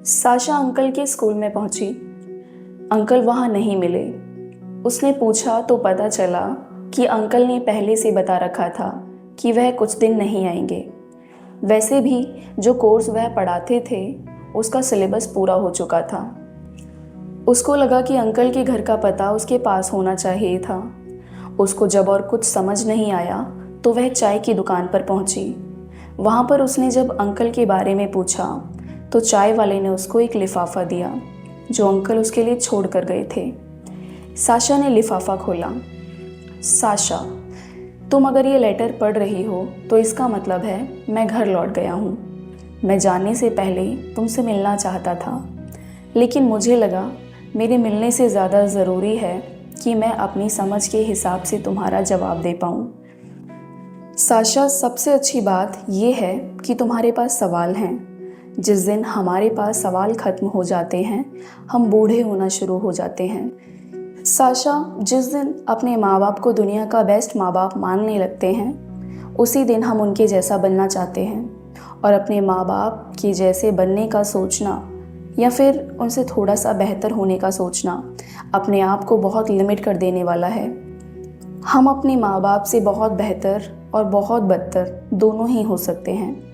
Sasha uncle के school में पहुंची। अंकल वहां नहीं मिले। उसने पूछा तो पता चला कि अंकल ने पहले से बता रखा था कि वह कुछ दिन नहीं आएंगे। वैसे भी जो कोर्स वह पढ़ाते थे उसका सिलेबस पूरा हो चुका था। उसको लगा कि अंकल के घर का पता उसके पास होना चाहिए था। उसको जब और कुछ समझ नहीं आया तो वह चाय की दुकान पर पहुंची। वहाँ पर उसने जब अंकल के बारे में पूछा तो चाय वाले ने उसको एक लिफाफा दिया जो अंकल उसके लिए छोड़ कर गए थे। साशा ने लिफाफा खोला। साशा, तुम अगर ये लेटर पढ़ रही हो तो इसका मतलब है मैं घर लौट गया हूँ। मैं जाने से पहले तुमसे मिलना चाहता था, लेकिन मुझे लगा मेरे मिलने से ज़्यादा ज़रूरी है कि मैं अपनी समझ के हिसाब से तुम्हारा जवाब दे पाऊँ। साशा, सबसे अच्छी बात यह है कि तुम्हारे पास सवाल हैं। जिस दिन हमारे पास सवाल ख़त्म हो जाते हैं हम बूढ़े होना शुरू हो जाते हैं। साशा, जिस दिन अपने माँ बाप को दुनिया का बेस्ट माँ बाप मानने लगते हैं उसी दिन हम उनके जैसा बनना चाहते हैं, और अपने माँ बाप के जैसे बनने का सोचना या फिर उनसे थोड़ा सा बेहतर होने का सोचना अपने आप को बहुत लिमिट कर देने वाला है। हम अपने माँ बाप से बहुत बेहतर और बहुत बदतर दोनों ही हो सकते हैं।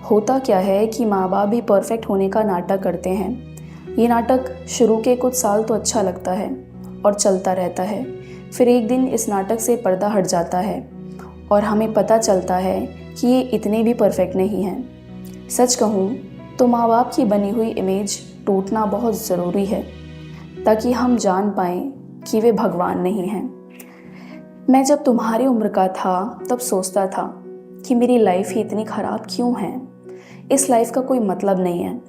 होता क्या है कि माँ बाप भी परफेक्ट होने का नाटक करते हैं। ये नाटक शुरू के कुछ साल तो अच्छा लगता है और चलता रहता है, फिर एक दिन इस नाटक से पर्दा हट जाता है और हमें पता चलता है कि ये इतने भी परफेक्ट नहीं हैं। सच कहूँ तो माँ बाप की बनी हुई इमेज टूटना बहुत ज़रूरी है ताकि हम जान पाएँ कि वे भगवान नहीं हैं। मैं जब तुम्हारी उम्र का था तब सोचता था कि मेरी लाइफ ही इतनी ख़राब क्यों है, इस लाइफ का कोई मतलब नहीं है।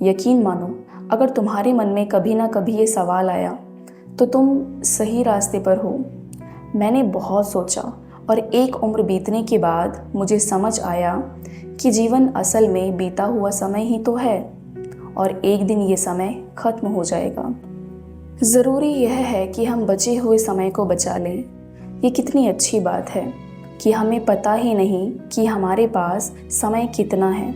यकीन मानो, अगर तुम्हारे मन में कभी ना कभी ये सवाल आया तो तुम सही रास्ते पर हो। मैंने बहुत सोचा और एक उम्र बीतने के बाद मुझे समझ आया कि जीवन असल में बीता हुआ समय ही तो है और एक दिन ये समय ख़त्म हो जाएगा। ज़रूरी यह है कि हम बचे हुए समय को बचा लें। ये कितनी अच्छी बात है कि हमें पता ही नहीं कि हमारे पास समय कितना है।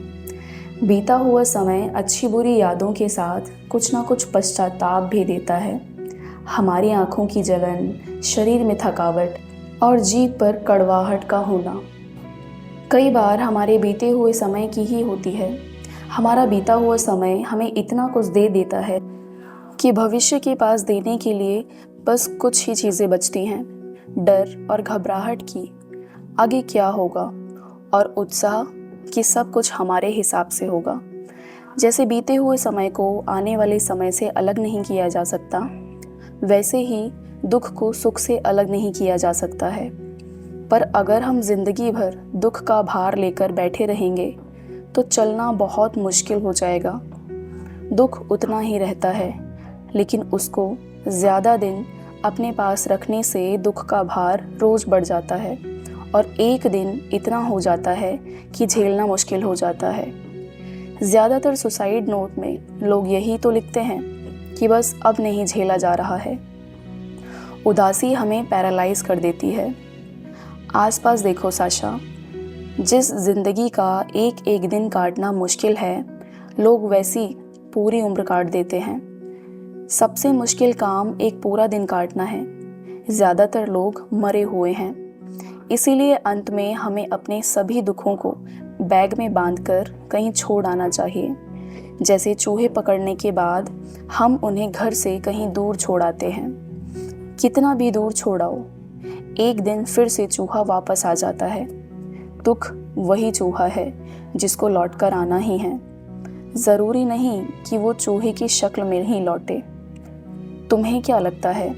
बीता हुआ समय अच्छी बुरी यादों के साथ कुछ ना कुछ पश्चाताप भी देता है। हमारी आँखों की जलन, शरीर में थकावट और जीभ पर कड़वाहट का होना कई बार हमारे बीते हुए समय की ही होती है। हमारा बीता हुआ समय हमें इतना कुछ दे देता है कि भविष्य के पास देने के लिए बस कुछ ही चीज़ें बचती हैं, डर और घबराहट की आगे क्या होगा, और उत्साह कि सब कुछ हमारे हिसाब से होगा। जैसे बीते हुए समय को आने वाले समय से अलग नहीं किया जा सकता, वैसे ही दुख को सुख से अलग नहीं किया जा सकता है। पर अगर हम जिंदगी भर दुख का भार लेकर बैठे रहेंगे तो चलना बहुत मुश्किल हो जाएगा। दुख उतना ही रहता है, लेकिन उसको ज़्यादा दिन अपने पास रखने से दुख का भार रोज़ बढ़ जाता है और एक दिन इतना हो जाता है कि झेलना मुश्किल हो जाता है। ज़्यादातर सुसाइड नोट में लोग यही तो लिखते हैं कि बस अब नहीं झेला जा रहा है। उदासी हमें पैरालाइज कर देती है। आसपास देखो साशा, जिस जिंदगी का एक एक दिन काटना मुश्किल है, लोग वैसी पूरी उम्र काट देते हैं। सबसे मुश्किल काम एक पूरा दिन काटना है। ज़्यादातर लोग मरे हुए हैं। इसीलिए अंत में हमें अपने सभी दुखों को बैग में बांधकर कहीं छोड़ आना चाहिए। जैसे चूहे पकड़ने के बाद हम उन्हें घर से कहीं दूर छोड़ आते हैं। कितना भी दूर छोड़ाओ, एक दिन फिर से चूहा वापस आ जाता है। दुख वही चूहा है जिसको लौटकर आना ही है। ज़रूरी नहीं कि वो चूहे की शक्ल में ही लौटे। तुम्हें क्या लगता है,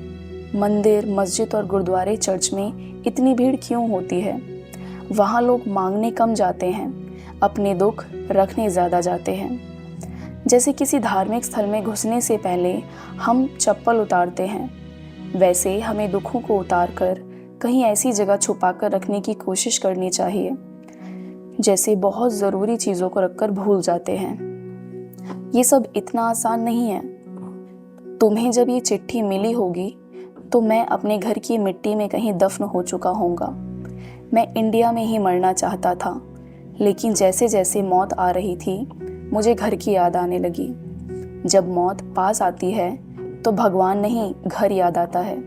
मंदिर, मस्जिद और गुरुद्वारे, चर्च में इतनी भीड़ क्यों होती है? वहाँ लोग मांगने कम जाते हैं, अपने दुख रखने ज़्यादा जाते हैं। जैसे किसी धार्मिक स्थल में घुसने से पहले हम चप्पल उतारते हैं, वैसे हमें दुखों को उतारकर कहीं ऐसी जगह छुपा कर रखने की कोशिश करनी चाहिए जैसे बहुत ज़रूरी चीज़ों को रखकर भूल जाते हैं। ये सब इतना आसान नहीं है। तुम्हें जब ये चिट्ठी मिली होगी तो मैं अपने घर की मिट्टी में कहीं दफन हो चुका होऊंगा। मैं इंडिया में ही मरना चाहता था, लेकिन जैसे जैसे मौत आ रही थी मुझे घर की याद आने लगी। जब मौत पास आती है तो भगवान नहीं घर याद आता है।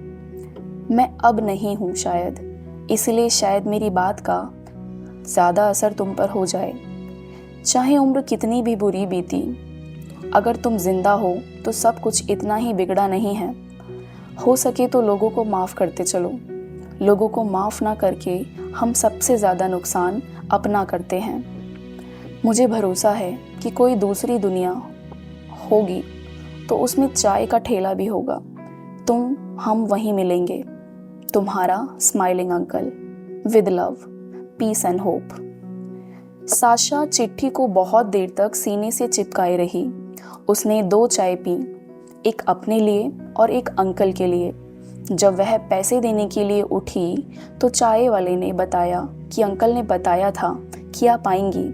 मैं अब नहीं हूँ शायद, इसलिए शायद मेरी बात का ज़्यादा असर तुम पर हो जाए। चाहे उम्र कितनी भी बुरी बीती, अगर तुम जिंदा हो तो सब कुछ इतना ही बिगड़ा नहीं है। हो सके तो लोगों को माफ़ करते चलो। लोगों को माफ़ ना करके हम सबसे ज़्यादा नुकसान अपना करते हैं। मुझे भरोसा है कि कोई दूसरी दुनिया होगी तो उसमें चाय का ठेला भी होगा। हम वहीं मिलेंगे। तुम्हारा smiling uncle, with love, peace and hope. Sasha चिट्ठी को बहुत देर तक सीने से चिपकाए रही। उसने 2 चाय पी, एक अपने लिए और एक अंकल के लिए। जब वह पैसे देने के लिए उठी तो चाय वाले ने बताया कि अंकल ने बताया था कि आप आएंगी।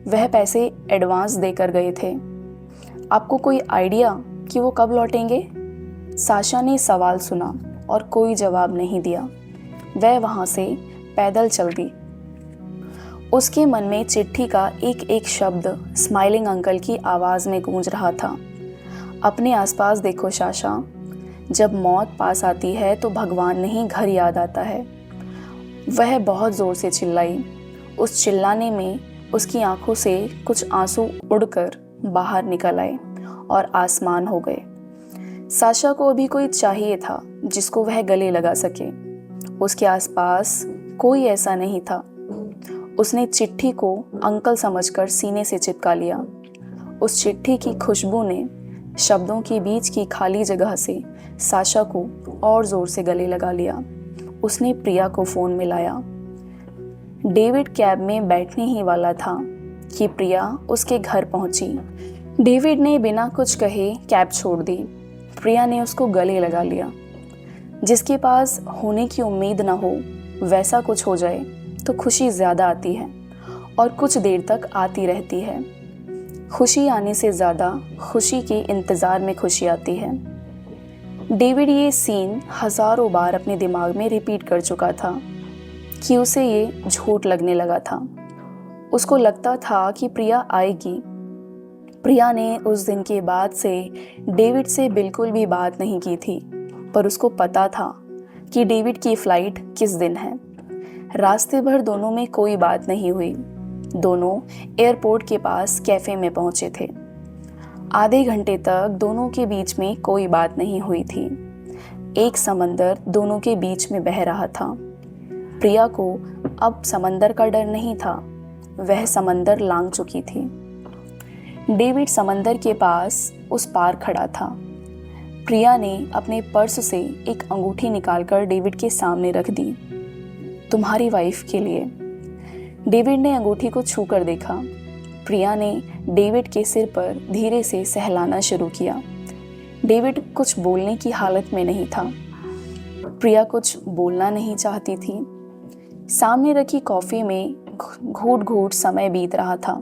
वह पैसे एडवांस देकर गए थे। आपको कोई आइडिया कि वो कब लौटेंगे? साशा ने सवाल सुना और कोई जवाब नहीं दिया। वह वहाँ से पैदल चल दी। उसके मन में चिट्ठी का एक एक शब्द स्माइलिंग अंकल की आवाज़ में गूंज रहा था। अपने आसपास देखो साशा, जब मौत पास आती है तो भगवान नहीं घर याद आता है। वह बहुत ज़ोर से चिल्लाई। उस चिल्लाने में उसकी आंखों से कुछ आंसू उड़कर बाहर निकल आए और आसमान हो गए। साशा को अभी कोई चाहिए था जिसको वह गले लगा सके। उसके आसपास कोई ऐसा नहीं था। उसने चिट्ठी को अंकल समझकर सीने से चिपका लिया। उस चिट्ठी की खुशबू ने शब्दों के बीच की खाली जगह से साशा को और ज़ोर से गले लगा लिया। उसने प्रिया को फ़ोन मिलाया। डेविड कैब में बैठने ही वाला था कि प्रिया उसके घर पहुंची। डेविड ने बिना कुछ कहे कैब छोड़ दी। प्रिया ने उसको गले लगा लिया। जिसके पास होने की उम्मीद ना हो वैसा कुछ हो जाए तो खुशी ज़्यादा आती है और कुछ देर तक आती रहती है। खुशी आने से ज़्यादा खुशी के इंतज़ार में खुशी आती है। डेविड ये सीन हज़ारों बार अपने दिमाग में रिपीट कर चुका था कि उसे ये झूठ लगने लगा था। उसको लगता था कि प्रिया आएगी। प्रिया ने उस दिन के बाद से डेविड से बिल्कुल भी बात नहीं की थी, पर उसको पता था कि डेविड की फ़्लाइट किस दिन है। रास्ते भर दोनों में कोई बात नहीं हुई। दोनों एयरपोर्ट के पास कैफ़े में पहुंचे थे। आधे घंटे तक दोनों के बीच में कोई बात नहीं हुई थी। एक समंदर दोनों के बीच में बह रहा था। प्रिया को अब समंदर का डर नहीं था, वह समंदर लांघ चुकी थी। डेविड समंदर के पास उस पार खड़ा था। प्रिया ने अपने पर्स से एक अंगूठी निकालकर डेविड के सामने रख दी। तुम्हारी वाइफ के लिए। डेविड ने अंगूठी को छू कर देखा। प्रिया ने डेविड के सिर पर धीरे से सहलाना शुरू किया। डेविड कुछ बोलने की हालत में नहीं था। प्रिया कुछ बोलना नहीं चाहती थी। सामने रखी कॉफ़ी में घूट घूट समय बीत रहा था।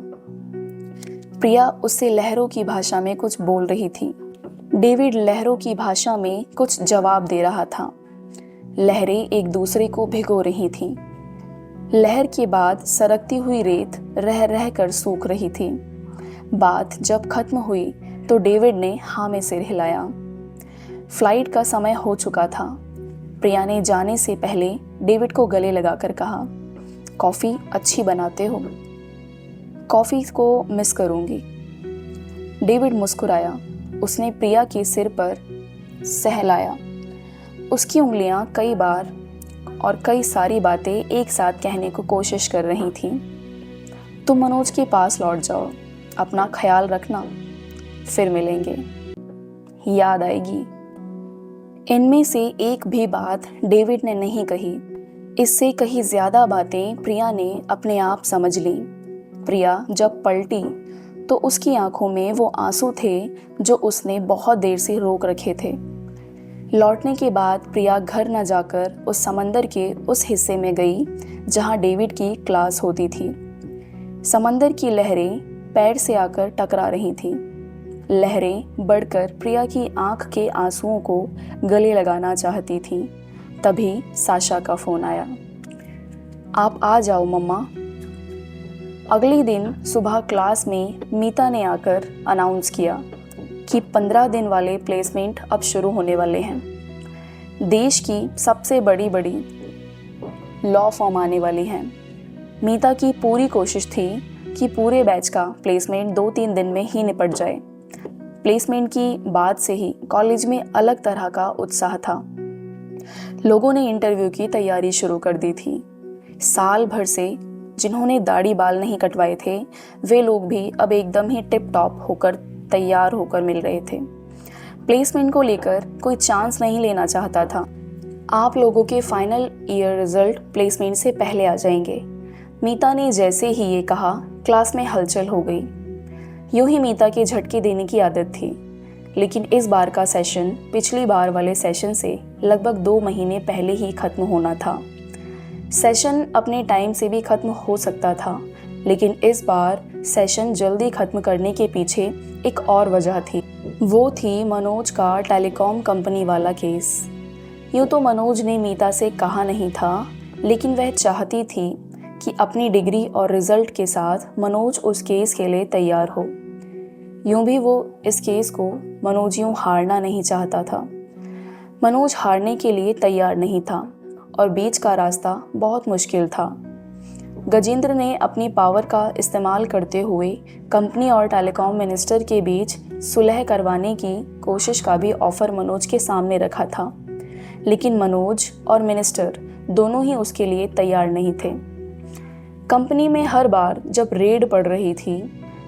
प्रिया उससे लहरों की भाषा में कुछ बोल रही थी। डेविड लहरों की भाषा में कुछ जवाब दे रहा था। लहरें एक दूसरे को भिगो रही थीं। लहर के बाद सरकती हुई रेत रह रह कर सूख रही थी। बात जब खत्म हुई तो डेविड ने हाँ में सिर हिलाया। फ्लाइट का समय हो चुका था। प्रिया ने जाने से पहले डेविड को गले लगाकर कहा, कॉफ़ी अच्छी बनाते हो, कॉफ़ी को मिस करूँगी। डेविड मुस्कुराया। उसने प्रिया के सिर पर सहलाया। उसकी उंगलियां कई बार और कई सारी बातें एक साथ कहने को कोशिश कर रही थीं। तुम मनोज के पास लौट जाओ, अपना ख्याल रखना, फिर मिलेंगे, याद आएगी। इनमें से एक भी बात डेविड ने नहीं कही। इससे कहीं ज़्यादा बातें प्रिया ने अपने आप समझ ली। प्रिया जब पलटी तो उसकी आंखों में वो आंसू थे जो उसने बहुत देर से रोक रखे थे। लौटने के बाद प्रिया घर न जाकर उस समंदर के उस हिस्से में गई जहां डेविड की क्लास होती थी। समंदर की लहरें पैर से आकर टकरा रही थीं। लहरें बढ़कर प्रिया की आंख के आंसुओं को गले लगाना चाहती थीं। तभी साशा का फ़ोन आया। आप आ जाओ मम्मा। अगले दिन सुबह क्लास में मीता ने आकर अनाउंस किया, कि 15 दिन वाले प्लेसमेंट अब शुरू होने वाले हैं। देश की सबसे बड़ी लॉ फॉर्म आने वाली हैं। मीता की पूरी कोशिश थी कि पूरे बैच का प्लेसमेंट 2-3 दिन में ही निपट जाए। प्लेसमेंट की बाद से ही कॉलेज में अलग तरह का उत्साह था। लोगों ने इंटरव्यू की तैयारी शुरू कर दी थी। साल भर से जिन्होंने दाढ़ी बाल नहीं कटवाए थे, वे लोग भी अब एकदम ही टिप टॉप होकर तैयार होकर मिल रहे थे। प्लेसमेंट को लेकर कोई चांस नहीं लेना चाहता था। आप लोगों के फाइनल ईयर रिजल्ट प्लेसमेंट से पहले आ जाएंगे। मीता ने जैसे ही ये कहा, क्लास में हलचल हो गई। यूं ही मीता के झटके देने की आदत थी, लेकिन इस बार का सेशन पिछली बार वाले सेशन से लगभग 2 महीने पहले ही खत्म होना था। सेशन अपने टाइम से भी खत्म हो सकता था, लेकिन इस बार सेशन जल्दी खत्म करने के पीछे एक और वजह थी। वो थी मनोज का टेलीकॉम कंपनी वाला केस। यूँ तो मनोज ने मीता से कहा नहीं था, लेकिन वह चाहती थी कि अपनी डिग्री और रिजल्ट के साथ मनोज उस केस के लिए तैयार हो। यूँ भी वो इस केस को मनोज यूँ हारना नहीं चाहता था। मनोज हारने के लिए तैयार नहीं था और बीच का रास्ता बहुत मुश्किल था। गजेंद्र ने अपनी पावर का इस्तेमाल करते हुए कंपनी और टेलीकॉम मिनिस्टर के बीच सुलह करवाने की कोशिश का भी ऑफर मनोज के सामने रखा था, लेकिन मनोज और मिनिस्टर दोनों ही उसके लिए तैयार नहीं थे। कंपनी में हर बार जब रेड पड़ रही थी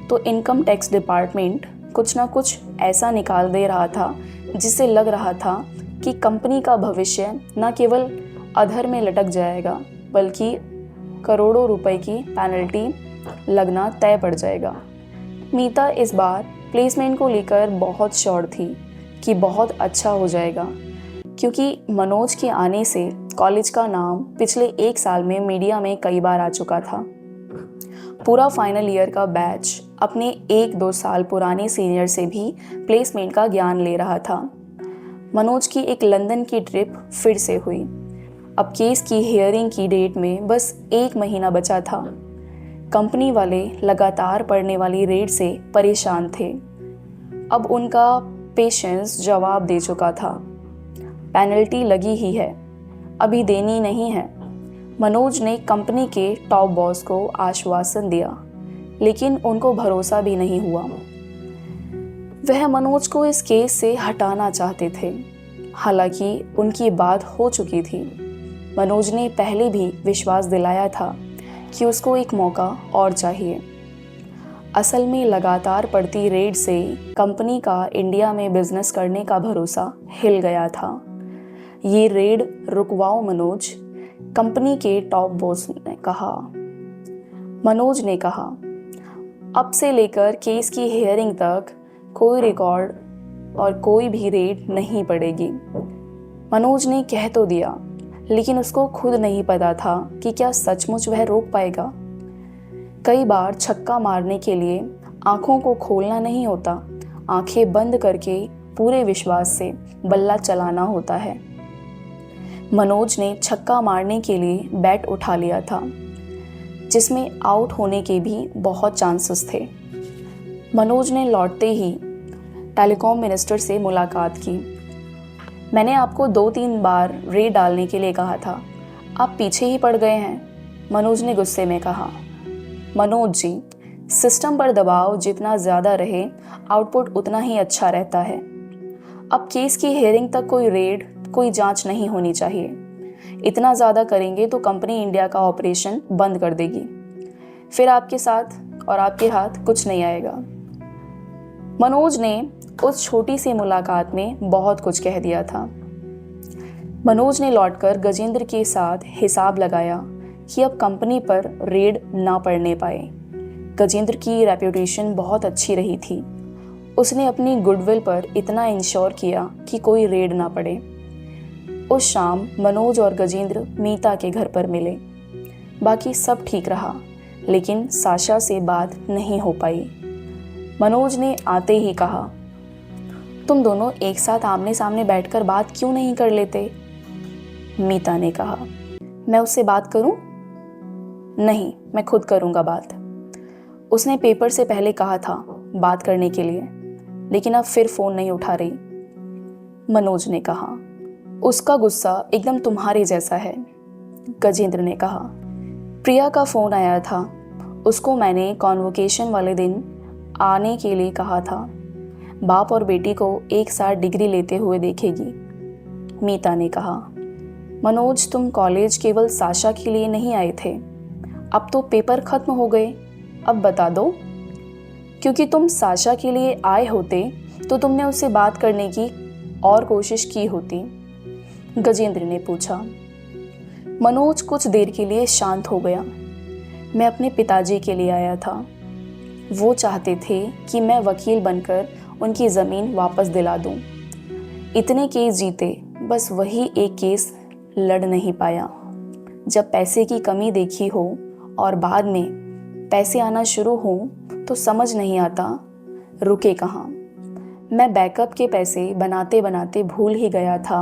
तो इनकम टैक्स डिपार्टमेंट कुछ ना कुछ ऐसा निकाल दे रहा था जिससे लग रहा था कि कंपनी का भविष्य न केवल अधर में लटक जाएगा, बल्कि करोड़ों रुपए की पेनल्टी लगना तय पड़ जाएगा। मीता इस बार प्लेसमेंट को लेकर बहुत श्योर थी कि बहुत अच्छा हो जाएगा, क्योंकि मनोज के आने से कॉलेज का नाम पिछले 1 साल में मीडिया में कई बार आ चुका था। पूरा फाइनल ईयर का बैच अपने 1-2 साल पुराने सीनियर से भी प्लेसमेंट का ज्ञान ले रहा था। मनोज की एक लंदन की ट्रिप फिर से हुई। अब केस की हियरिंग की डेट में बस 1 महीना बचा था। कंपनी वाले लगातार पड़ने वाली रेड से परेशान थे। अब उनका पेशेंस जवाब दे चुका था। पेनल्टी लगी ही है, अभी देनी नहीं है। मनोज ने कंपनी के टॉप बॉस को आश्वासन दिया, लेकिन उनको भरोसा भी नहीं हुआ। वह मनोज को इस केस से हटाना चाहते थे, हालांकि उनकी बात हो चुकी थी। मनोज ने पहले भी विश्वास दिलाया था कि उसको एक मौका और चाहिए। असल में लगातार पड़ती रेड से कंपनी का इंडिया में बिजनेस करने का भरोसा हिल गया था। ये रेड रुकवाओ मनोज, कंपनी के टॉप बॉस ने कहा। मनोज ने कहा, अब से लेकर केस की हियरिंग तक कोई रिकॉर्ड और कोई भी रेड नहीं पड़ेगी। मनोज ने कह तो दिया, लेकिन उसको खुद नहीं पता था कि क्या सचमुच वह रोक पाएगा। कई बार छक्का मारने के लिए आंखों को खोलना नहीं होता, आंखें बंद करके पूरे विश्वास से बल्ला चलाना होता है। मनोज ने छक्का मारने के लिए बैट उठा लिया था, जिसमें आउट होने के भी बहुत चांसेस थे। मनोज ने लौटते ही टेलीकॉम मिनिस्टर से मुलाकात की। मैंने आपको 2-3 बार रेड डालने के लिए कहा था, आप पीछे ही पड़ गए हैं, मनोज ने गुस्से में कहा। मनोज जी, सिस्टम पर दबाव जितना ज़्यादा रहे, आउटपुट उतना ही अच्छा रहता है। अब केस की हियरिंग तक कोई रेड, कोई जांच नहीं होनी चाहिए। इतना ज़्यादा करेंगे तो कंपनी इंडिया का ऑपरेशन बंद कर देगी, फिर आपके साथ और आपके हाथ कुछ नहीं आएगा। मनोज ने उस छोटी सी मुलाकात में बहुत कुछ कह दिया था। मनोज ने लौटकर गजेंद्र के साथ हिसाब लगाया कि अब कंपनी पर रेड ना पड़ने पाए। गजेंद्र की रेप्यूटेशन बहुत अच्छी रही थी। उसने अपनी गुडविल पर इतना इंश्योर किया कि कोई रेड ना पड़े। उस शाम मनोज और गजेंद्र मीता के घर पर मिले। बाकी सब ठीक रहा, लेकिन साशा से बात नहीं हो पाई। मनोज ने आते ही कहा, तुम दोनों एक साथ आमने सामने बैठकर बात क्यों नहीं कर लेते? मीता ने कहा, मैं उससे बात करूं? नहीं, मैं खुद करूंगा बात। उसने पेपर से पहले कहा था बात करने के लिए। लेकिन अब फिर फ़ोन नहीं उठा रही, मनोज ने कहा। उसका गुस्सा एकदम तुम्हारे जैसा है, गजेंद्र ने कहा। प्रिया का फ़ोन आया था, उसको मैंने कॉन्वोकेशन वाले दिन आने के लिए कहा था। बाप और बेटी को एक साथ डिग्री लेते हुए देखेगी, मीता ने कहा। मनोज, तुम कॉलेज केवल साशा के लिए नहीं आए थे, अब तो पेपर खत्म हो गए, अब बता दो। क्योंकि तुम साशा के लिए आए होते तो तुमने उससे बात करने की और कोशिश की होती, गजेंद्र ने पूछा। मनोज कुछ देर के लिए शांत हो गया। मैं अपने पिताजी के लिए आया था। वो चाहते थे कि मैं वकील बनकर उनकी ज़मीन वापस दिला दूं। इतने केस जीते, बस वही एक केस लड़ नहीं पाया। जब पैसे की कमी देखी हो और बाद में पैसे आना शुरू हो तो समझ नहीं आता रुके कहाँ। मैं बैकअप के पैसे बनाते बनाते भूल ही गया था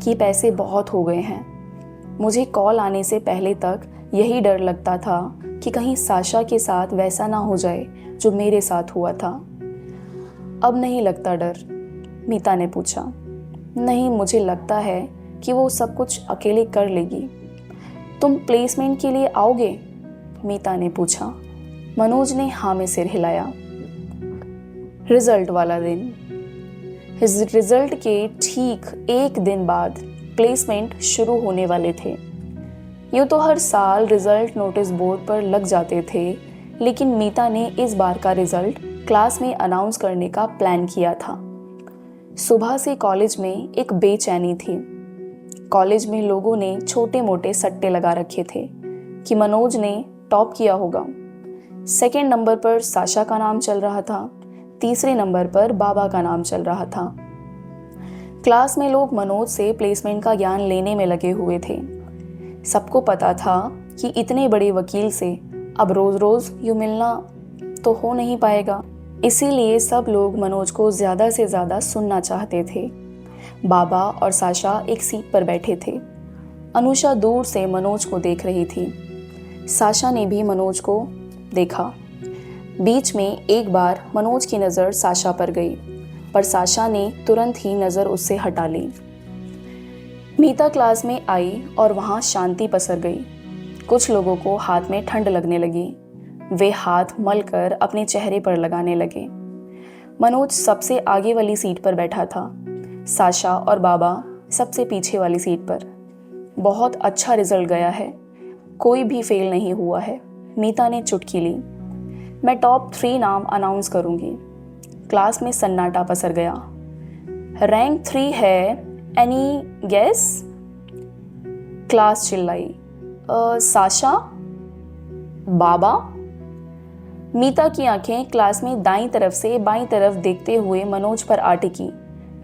कि पैसे बहुत हो गए हैं। मुझे कॉल आने से पहले तक यही डर लगता था कि कहीं साशा के साथ वैसा ना हो जाए जो मेरे साथ हुआ था। अब नहीं लगता डर, मीता ने पूछा। नहीं, मुझे लगता है कि वो सब कुछ अकेले कर लेगी। तुम प्लेसमेंट के लिए आओगे? मीता ने पूछा। मनोज ने हाँ में सिर हिलाया। रिजल्ट वाला दिन। रिजल्ट के ठीक एक दिन बाद प्लेसमेंट शुरू होने वाले थे। यूँ तो हर साल रिजल्ट नोटिस बोर्ड पर लग जाते थे, लेकिन मीता ने इस बार का रिजल्ट क्लास में अनाउंस करने का प्लान किया था। सुबह से कॉलेज में एक बेचैनी थी। कॉलेज में लोगों ने छोटे मोटे सट्टे लगा रखे थे कि मनोज ने टॉप किया होगा। सेकंड नंबर पर साशा का नाम चल रहा था, तीसरे नंबर पर बाबा का नाम चल रहा था। क्लास में लोग मनोज से प्लेसमेंट का ज्ञान लेने में लगे हुए थे। सबको पता था कि इतने बड़े वकील से अब रोज रोज यूँ मिलना तो हो नहीं पाएगा, इसीलिए सब लोग मनोज को ज़्यादा से ज़्यादा सुनना चाहते थे। बाबा और साशा एक सीट पर बैठे थे। अनुषा दूर से मनोज को देख रही थी। साशा ने भी मनोज को देखा। बीच में एक बार मनोज की नज़र साशा पर गई, पर साशा ने तुरंत ही नज़र उससे हटा ली। मीता क्लास में आई और वहाँ शांति पसर गई। कुछ लोगों को हाथ में ठंड लगने लगी। वे हाथ मलकर अपने चेहरे पर लगाने लगे। मनोज सबसे आगे वाली सीट पर बैठा था, साशा और बाबा सबसे पीछे वाली सीट पर। बहुत अच्छा रिजल्ट गया है, कोई भी फेल नहीं हुआ है, मीता ने चुटकी ली। मैं टॉप 3 नाम अनाउंस करूंगी। क्लास में सन्नाटा पसर गया। रैंक 3 है, एनी गेस? क्लास चिल्लाई। साशा? बाबा? मीता की आंखें क्लास में दाईं तरफ से बाईं तरफ देखते हुए मनोज पर आ टिकी।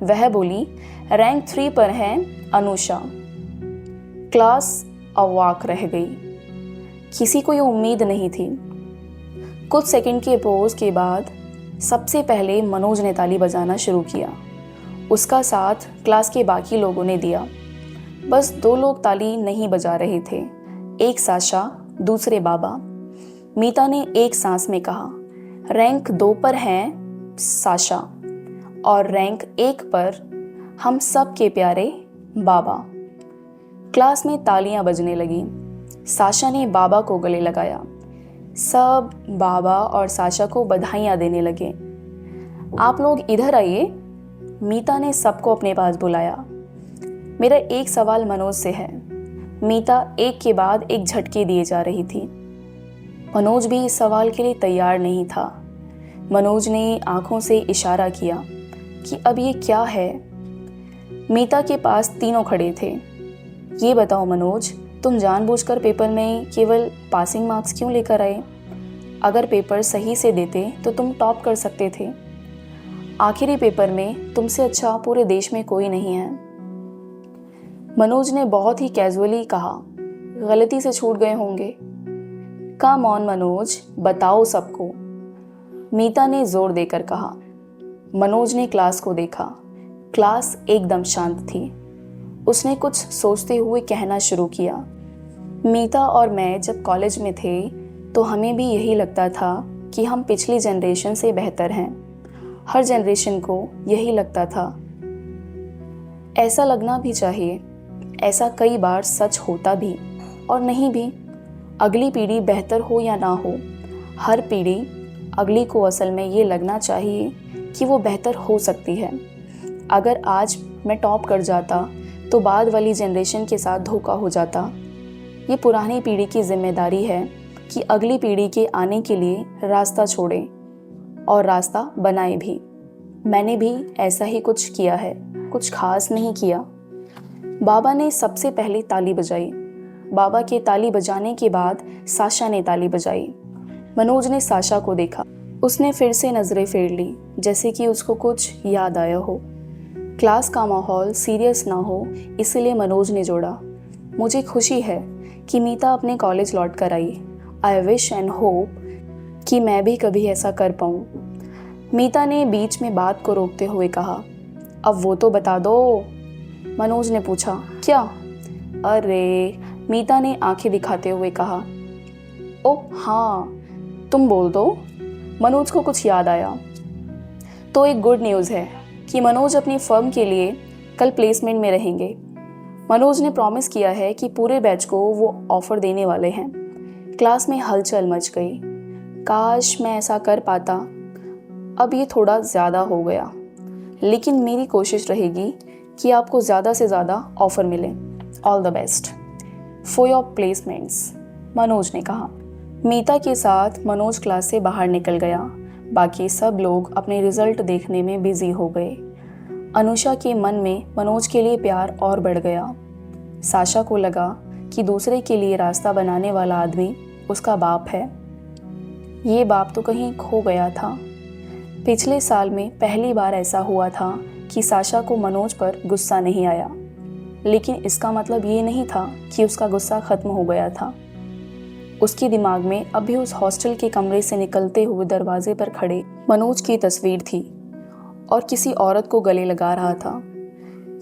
वह बोली, रैंक 3 पर है अनुषा। क्लास अवाक रह गई। किसी को ये उम्मीद नहीं थी। कुछ सेकंड के पोज के बाद सबसे पहले मनोज ने ताली बजाना शुरू किया। उसका साथ क्लास के बाकी लोगों ने दिया। बस 2 लोग ताली नहीं बजा रहे थे, एक साशा, दूसरे बाबा। मीता ने एक सांस में कहा, रैंक 2 पर हैं साशा और रैंक 1 पर हम सब के प्यारे बाबा। क्लास में तालियां बजने लगी। साशा ने बाबा को गले लगाया। सब बाबा और साशा को बधाइयां देने लगे। आप लोग इधर आइए, मीता ने सबको अपने पास बुलाया। मेरा एक सवाल मनोज से है। मीता एक के बाद एक झटके दिए जा रही थी। मनोज भी इस सवाल के लिए तैयार नहीं था। मनोज ने आंखों से इशारा किया कि अब ये क्या है। मीता के पास तीनों खड़े थे। ये बताओ मनोज, तुम जानबूझकर पेपर में केवल पासिंग मार्क्स क्यों लेकर आए? अगर पेपर सही से देते तो तुम टॉप कर सकते थे। आखिरी पेपर में तुमसे अच्छा पूरे देश में कोई नहीं है। मनोज ने बहुत ही कैजुअली कहा, गलती से छूट गए होंगे। कम ऑन मनोज, बताओ सबको, मीता ने जोर देकर कहा। मनोज ने क्लास को देखा। क्लास एकदम शांत थी। उसने कुछ सोचते हुए कहना शुरू किया। मीता और मैं जब कॉलेज में थे तो हमें भी यही लगता था कि हम पिछली जनरेशन से बेहतर हैं हर जनरेशन को यही लगता था। ऐसा लगना भी चाहिए। ऐसा कई बार सच होता भी और नहीं भी। अगली पीढ़ी बेहतर हो या ना हो, हर पीढ़ी अगली को असल में ये लगना चाहिए कि वो बेहतर हो सकती है। अगर आज मैं टॉप कर जाता तो बाद वाली जनरेशन के साथ धोखा हो जाता। ये पुरानी पीढ़ी की जिम्मेदारी है कि अगली पीढ़ी के आने के लिए रास्ता छोड़े और रास्ता बनाए भी। मैंने भी ऐसा ही कुछ किया है, कुछ खास नहीं किया। बाबा ने सबसे पहले ताली बजाई। बाबा के ताली बजाने के बाद साशा ने ताली बजाई। मनोज ने साशा को देखा। उसने फिर से नज़रें फेर ली, जैसे कि उसको कुछ याद आया हो। क्लास का माहौल सीरियस ना हो, इसलिए मनोज ने जोड़ा, मुझे खुशी है कि मीता अपने कॉलेज लौट कर आई। आई विश एंड होप कि मैं भी कभी ऐसा कर पाऊँ। मीता ने बीच में बात को रोकते हुए कहा, अब वो तो बता दो। मनोज ने पूछा, क्या? अरे, मीता ने आंखें दिखाते हुए कहा, ओह हाँ, तुम बोल दो। मनोज को कुछ याद आया। तो एक गुड न्यूज़ है कि मनोज अपनी फर्म के लिए कल प्लेसमेंट में रहेंगे। मनोज ने प्रॉमिस किया है कि पूरे बैच को वो ऑफ़र देने वाले हैं। क्लास में हलचल मच गई। काश मैं ऐसा कर पाता। अब ये थोड़ा ज़्यादा हो गया, लेकिन मेरी कोशिश रहेगी कि आपको ज़्यादा से ज़्यादा ऑफ़र मिले। All the best for your placements, Manoj ने कहा। मीता के साथ मनोज क्लास से बाहर निकल गया। बाकी सब लोग अपने रिजल्ट देखने में बिजी हो गए। अनुषा के मन में मनोज के लिए प्यार और बढ़ गया। साशा को लगा कि दूसरे के लिए रास्ता बनाने वाला आदमी उसका बाप है। ये बाप तो कहीं खो गया था। पिछले साल में पहली बार ऐसा हुआ था कि साशा को मनोज पर गुस्सा नहीं आया, लेकिन इसका मतलब ये नहीं था कि उसका गुस्सा खत्म हो गया था। उसके दिमाग में अभी उस हॉस्टल के कमरे से निकलते हुए दरवाजे पर खड़े मनोज की तस्वीर थी और किसी औरत को गले लगा रहा था।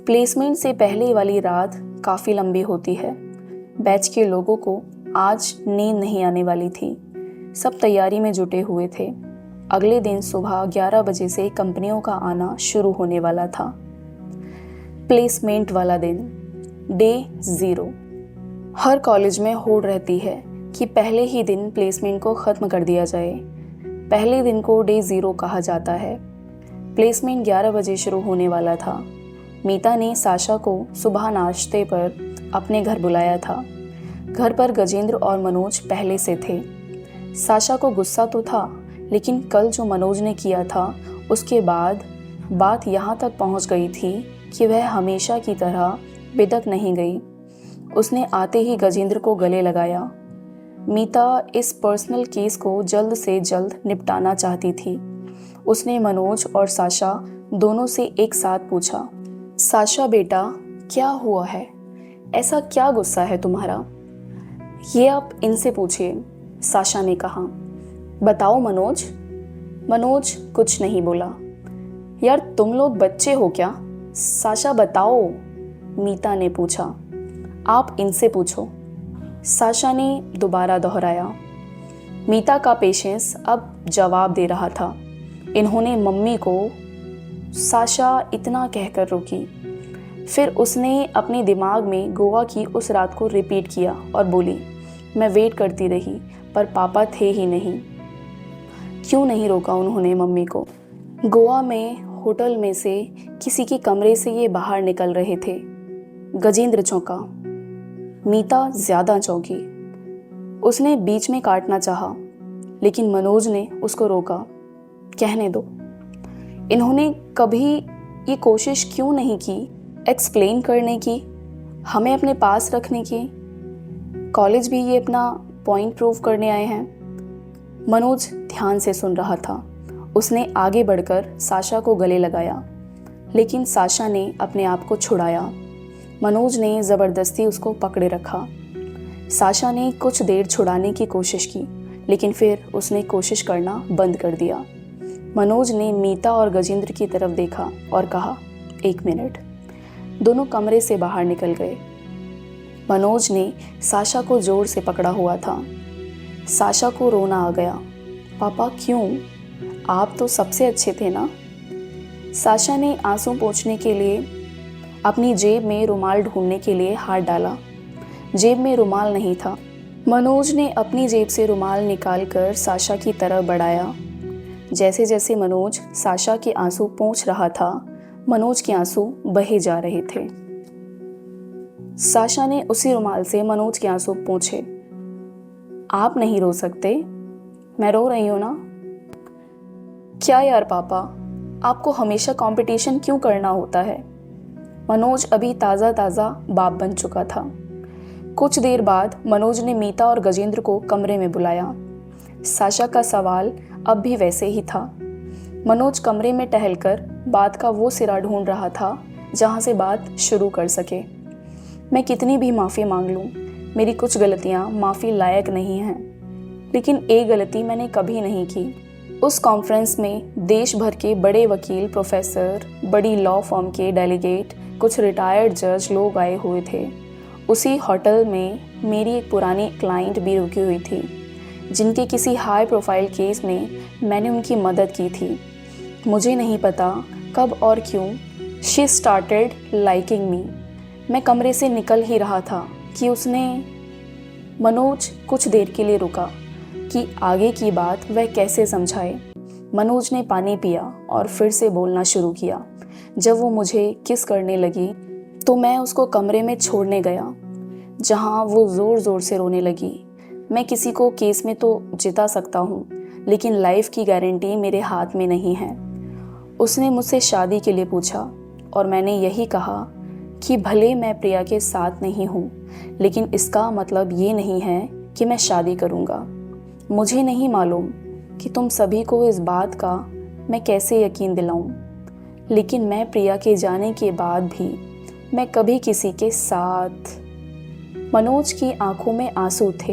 प्लेसमेंट से पहले वाली रात काफ़ी लंबी होती है। बैच के लोगों को आज नींद नहीं आने वाली थी। सब तैयारी में जुटे हुए थे। अगले दिन सुबह 11 बजे से कंपनियों का आना शुरू होने वाला था। प्लेसमेंट वाला दिन, डे 0। हर कॉलेज में होड़ रहती है कि पहले ही दिन प्लेसमेंट को ख़त्म कर दिया जाए। पहले दिन को डे 0 कहा जाता है। प्लेसमेंट 11 बजे शुरू होने वाला था। मीता ने साशा को सुबह नाश्ते पर अपने घर बुलाया था। घर पर गजेंद्र और मनोज पहले से थे। साशा को गुस्सा तो था, लेकिन कल जो मनोज ने किया था उसके बाद बात यहाँ तक पहुँच गई थी कि वह हमेशा की तरह बिदक नहीं गई। उसने आते ही गजेंद्र को गले लगाया। मीता इस पर्सनल केस को जल्द से जल्द निपटाना चाहती थी। उसने मनोज और साशा दोनों से एक साथ पूछा, साशा बेटा, क्या हुआ है? ऐसा क्या गुस्सा है तुम्हारा? ये आप इनसे पूछिए, साशा ने कहा। बताओ मनोज। मनोज कुछ नहीं बोला। यार तुम लोग बच्चे हो क्या? साशा बताओ, मीता ने पूछा। आप इनसे पूछो, साशा ने दोबारा दोहराया। मीता का पेशेंस अब जवाब दे रहा था। इन्होंने मम्मी को, साशा इतना कहकर रुकी। फिर उसने अपने दिमाग में गोवा की उस रात को रिपीट किया और बोली, मैं वेट करती रही पर पापा थे ही नहीं। क्यों नहीं रोका उन्होंने मम्मी को? गोवा में होटल में से किसी के कमरे से ये बाहर निकल रहे थे। गजेंद्र चौंका। मीता ज़्यादा चौंकी। उसने बीच में काटना चाहा, लेकिन मनोज ने उसको रोका। कहने दो। इन्होंने कभी ये कोशिश क्यों नहीं की एक्सप्लेन करने की, हमें अपने पास रखने की? कॉलेज भी ये अपना पॉइंट प्रूव करने आए हैं। मनोज ध्यान से सुन रहा था। उसने आगे बढ़कर साशा को गले लगाया, लेकिन साशा ने अपने आप को छुड़ाया। मनोज ने ज़बरदस्ती उसको पकड़े रखा। साशा ने कुछ देर छुड़ाने की कोशिश की, लेकिन फिर उसने कोशिश करना बंद कर दिया। मनोज ने मीता और गजेंद्र की तरफ देखा और कहा, 1 मिनट। दोनों कमरे से बाहर निकल गए। मनोज ने साशा को जोर से पकड़ा हुआ था। साशा को रोना आ गया। पापा क्यों? आप तो सबसे अच्छे थे ना? साशा ने आंसू पोंछने के लिए अपनी जेब में रुमाल ढूंढने के लिए हाथ डाला। जेब में रुमाल नहीं था। मनोज ने अपनी जेब से रुमाल निकालकर साशा की तरफ बढ़ाया। जैसे जैसे मनोज साशा के आंसू पोंछ रहा था, मनोज के आंसू बहे जा रहे थे। साशा ने उसी रुमाल से मनोज के आंसू पोंछे। आप नहीं रो सकते, मैं रो रही हूं ना। क्या यार पापा, आपको हमेशा कंपटीशन क्यों करना होता है। मनोज अभी ताज़ा ताज़ा बाप बन चुका था। कुछ देर बाद मनोज ने मीता और गजेंद्र को कमरे में बुलाया। साशा का सवाल अब भी वैसे ही था। मनोज कमरे में टहलकर बात का वो सिरा ढूंढ रहा था जहाँ से बात शुरू कर सके। मैं कितनी भी माफ़ी मांग लूँ, मेरी कुछ गलतियाँ माफ़ी लायक नहीं हैं, लेकिन एक गलती मैंने कभी नहीं की। उस कॉन्फ्रेंस में देश भर के बड़े वकील, प्रोफेसर, बड़ी लॉ फर्म के डेलीगेट, कुछ रिटायर्ड जज लोग आए हुए थे। उसी होटल में मेरी एक पुरानी क्लाइंट भी रुकी हुई थी, जिनके किसी हाई प्रोफाइल केस में मैंने उनकी मदद की थी। मुझे नहीं पता कब और क्यों शी स्टार्टेड लाइकिंग मी। मैं कमरे से निकल ही रहा था कि उसने। मनोज कुछ देर के लिए रुका कि आगे की बात वह कैसे समझाए। मनोज ने पानी पिया और फिर से बोलना शुरू किया। जब वो मुझे किस करने लगी तो मैं उसको कमरे में छोड़ने गया, जहाँ वो ज़ोर ज़ोर से रोने लगी। मैं किसी को केस में तो जिता सकता हूँ, लेकिन लाइफ की गारंटी मेरे हाथ में नहीं है। उसने मुझसे शादी के लिए पूछा और मैंने यही कहा कि भले मैं प्रिया के साथ नहीं हूँ, लेकिन इसका मतलब ये नहीं है कि मैं शादी करूँगा। मुझे नहीं मालूम कि तुम सभी को इस बात का मैं कैसे यकीन दिलाऊं, लेकिन मैं प्रिया के जाने के बाद भी मैं कभी किसी के साथ। मनोज की आंखों में आंसू थे।